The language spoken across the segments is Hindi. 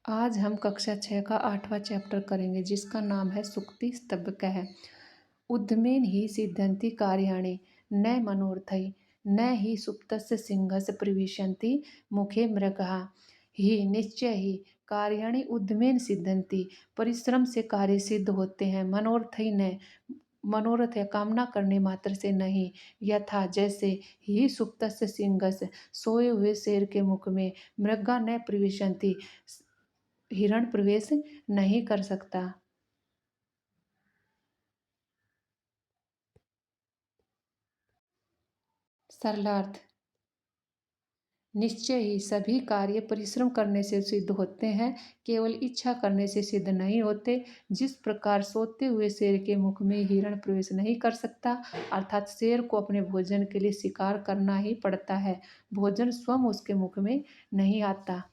आज हम कक्षा 6 का 8वां चैप्टर करेंगे जिसका नाम है सुक्ति स्तबकः। उद्यमेन हि सिद्ध्यन्ति कार्याणि न मनोरथैः न हि सुप्तस्य सिंहस्य प्रविशन्ति मुखे मृगः हि निश्चय ही कार्याणि उद्यमेन सिद्ध्यन्ति। परिश्रम से कार्य सिद्ध होते हैं, मनोरथैः न मनोरथ या कामना करने मात्र से नहीं। यथा जैसे ही सुप्तस्य सिंहस्य सोए हुए शेर के मुख में मृगा न प्रविशन्ति, हिरण प्रवेश नहीं कर सकता। सरलार्थ। निश्चय ही सभी कार्य परिश्रम करने से सिद्ध होते हैं, केवल इच्छा करने से सिद्ध नहीं होते। जिस प्रकार सोते हुए शेर के मुख में हिरण प्रवेश नहीं कर सकता, अर्थात शेर को अपने भोजन के लिए शिकार करना ही पड़ता है, भोजन स्वयं उसके मुख में नहीं आता।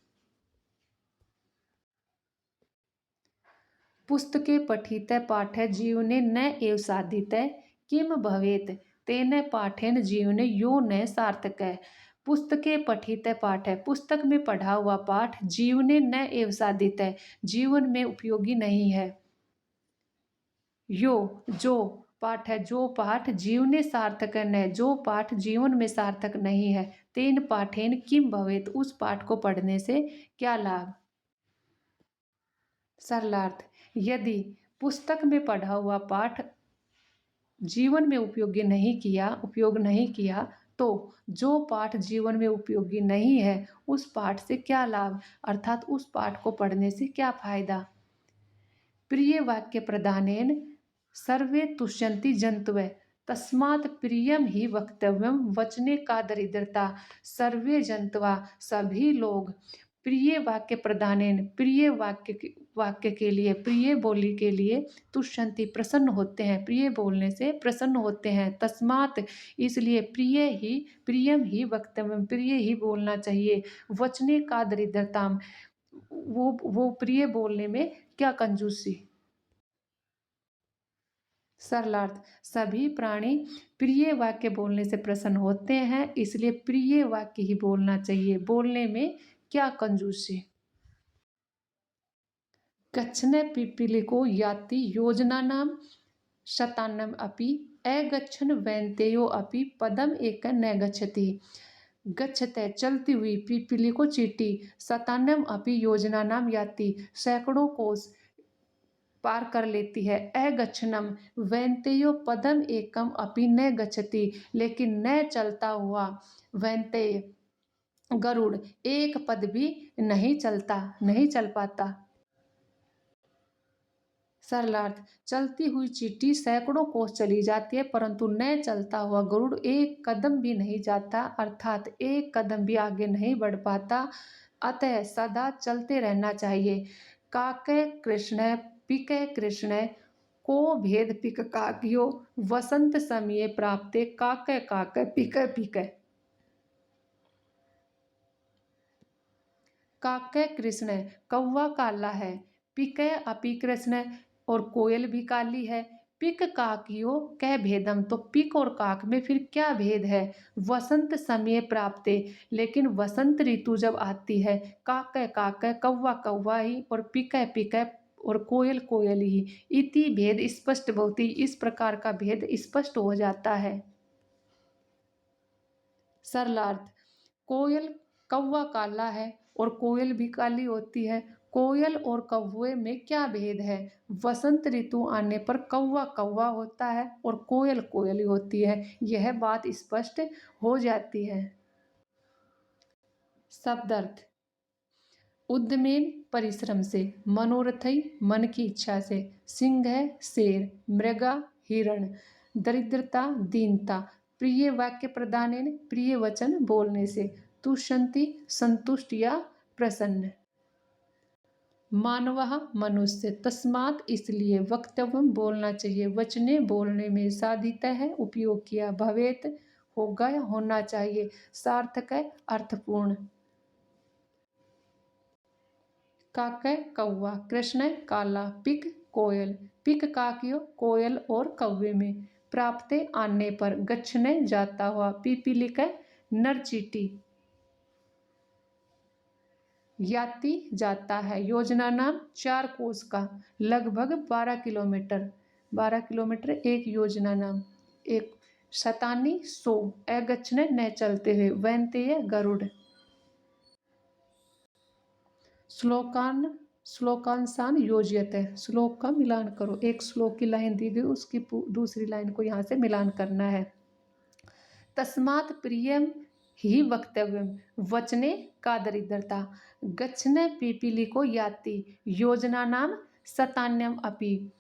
पुस्तके पठितः पाठः जीवने न एव साधितः किम भवेत् तेन पाठेन जीवने यो न सार्थकः। पुस्तके पठितः पाठः, पुस्तक में पढ़ा हुआ पाठ जीवने न एव साधितः, जीवन में उपयोगी नहीं है। यो जो पाठ है, जो पाठ जीवने सार्थक न, जो पाठ जीवन में सार्थक नहीं है। तेन पाठेन किम भवेत्, उस पाठ को पढ़ने से क्या लाभ। सरलार्थ। यदि पुस्तक में पढ़ा हुआ पाठ जीवन में उपयोग नहीं किया तो जो पाठ जीवन में उपयोगी नहीं है उस पाठ से क्या लाभ, अर्थात उस पाठ को पढ़ने से क्या फायदा। प्रिय वाक्य प्रदानेन सर्वे तुष्यन्ति जन्तवः तस्मात् प्रियम ही वक्तव्यम वचने का दरिद्रता। सर्वे जंतवा, सभी लोग, प्रिय वाक्य प्रदानेन, प्रिय वाक्य के लिए, प्रिय बोली के लिए, तुष्यन्ति प्रसन्न होते हैं, प्रिय बोलने से प्रसन्न होते हैं। तस्मात् इसलिए प्रियम ही वक्तव्यम, प्रिय ही बोलना चाहिए। वचने का दरिद्रताम, वो प्रिय बोलने में क्या कंजूसी। सरलार्थ। सभी प्राणी प्रिय वाक्य बोलने से प्रसन्न होते हैं, इसलिए प्रिय वाक्य ही बोलना चाहिए, बोलने में क्या कंजूसी। गच्छन् पिपीलिको याति योजनानां शतानाम् अपि अगच्छन् वैनतेयो अपि पदम एकं न गच्छति। गच्छते चलती हुई, पिपीलिको चींटी, शतानाम् अपि योजनानां याति सैकड़ों कोस पार कर लेती है। अगच्छनम वैनतेयो पदम एकम अपि न गच्छति, लेकिन न चलता हुआ वैनतेय गरुड़ एक पद भी नहीं चल पाता। सरलार्थ। चलती हुई चींटी सैकड़ों कोस चली जाती है परंतु न चलता हुआ गरुड़ एक कदम भी नहीं जाता, अर्थात एक कदम भी आगे नहीं बढ़ पाता। अतः सदा चलते रहना चाहिए। काके कृष्ण पिके कृष्ण को भेद पिक काकियो वसंत समये प्राप्ते काके काके पिके पिके। काके कृष्ण, कौवा काला है, पिके अपि कृष्ण, और कोयल भी काली है। पिक काकियो कह भेदम, तो पिक और काक में फिर क्या भेद है। वसंत समय प्राप्ते, लेकिन वसंत ऋतु जब आती है, काके काके कौवा कौवा ही और पिके पिके और कोयल कोयल ही, इति भेद स्पष्ट भवति, इस प्रकार का भेद स्पष्ट हो जाता है। सरलार्थ। कोयल कौवा काला है और कोयल भी काली होती है, कोयल और कौवे में क्या भेद है। वसंत ऋतु आने पर कौवा कौवा होता है और कोयल कोयल होती है, यह बात स्पष्ट हो जाती है। शब्दार्थ। उद्यमेन परिश्रम से, मनोरथई मन की इच्छा से, सिंह शेर, मृगा हिरण, दरिद्रता दीनता, प्रिय वाक्य प्रदानेन प्रिय वचन बोलने से, तुष्यन्ति संतुष्ट या प्रसन्न। मानवः मनुष्य, तस्मात् इसलिए, वक्तव्यम बोलना चाहिए, वचने बोलने में, साधितः है उपयोग किया, भवेत होगा या होना चाहिए, सार्थक है अर्थपूर्ण। काके कौवा, कृष्ण काला, पिक कोयल, पिक काकियो कोयल और कौवे में, प्राप्ते आने पर, गच्छने जाता हुआ, पिपीलिका नर चींटी। याति जाता है। योजना नाम 4 कोस का, लगभग 12 किलोमीटर। 12 किलोमीटर एक योजना नाम। एक शतानी 100, अगच्छने न चलते हुए, वैन्तेय गरुड़। श्लोकांसान योज्यते, श्लोक का मिलान करो। एक श्लोक की लाइन दी गई, उसकी दूसरी लाइन को यहाँ से मिलान करना है। तस्मात् प्रियम ही वक्तव्यम, वचने का दरिद्रता, गच्छने पीपीलिको याति, योजना नाम शतान्यम अपि,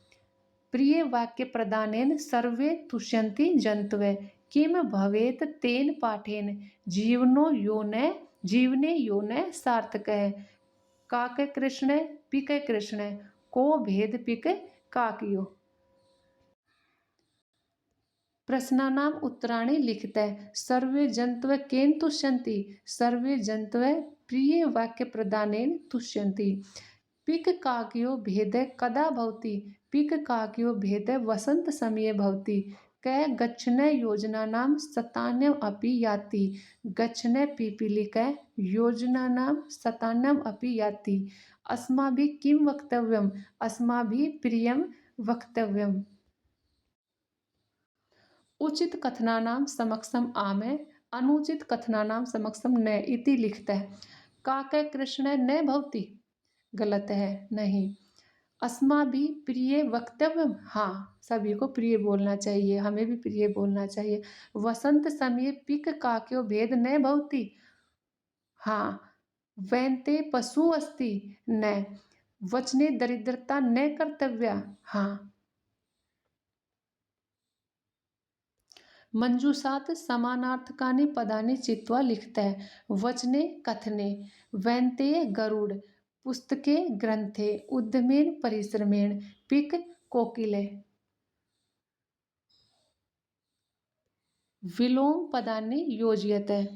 प्रिय वाक्य प्रदानेन सर्वे तुष्यन्ति जन्तवे, किम भवेत तेन पाठेन, जीवने यो न सार्थकः, काके कृष्णे पिके कृष्णे, को भेद पिके काकियो। प्रश्नानाम उत्तराणि लिखितः। सर्वे जन्तवः केन तुष्यन्ति, सर्वे जन्तवः प्रिय वाक्य प्रदानेन तुष्यन्ति। पिक काकयो भेदः कदा भवति, पिक काकयो भेदः वसंत समये भवति। कै गच्छने योजनानां शतान्यम अपि याति, गच्छने पीपीलिकै योजनानां शतान्यम अपि याति। अस्माभिः किं वक्तव्यम्, अस्माभिः प्रियं वक्तव्यम्। उचित कथनानां समक्षम आमे, अनुचित कथनानां समक्षम न इति लिखता है। काके कृष्ण न भवति, गलत है, नहीं। अस्माभिः प्रिय वक्तव्यम, हाँ, सभी को प्रिय बोलना चाहिए, हमें भी प्रिय बोलना चाहिए। वसंत समय पिक काक्यो भेद न भवति, हाँ। वैन्ते पशु अस्ति न, वचने दरिद्रता न कर्तव्या, हाँ। मंजूषात समानार्थकानि पदानि चित्वा लिखता है। वचने कथने, वैन्तेय गरुड़, पुस्तके ग्रंथे, उद्यमेन परिश्रमेण, पिक कोकिले। विलोम पदानि योज्यते,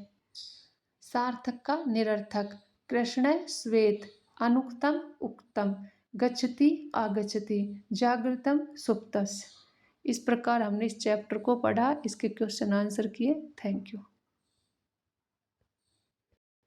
सार्थक का निरर्थक, कृष्ण श्वेत, अनुक्तम उक्तम, गच्छति आगच्छति, जागृतम सुप्तस्य। इस प्रकार हमने इस चैप्टर को पढ़ा, इसके क्वेश्चन आंसर किए। Thank you.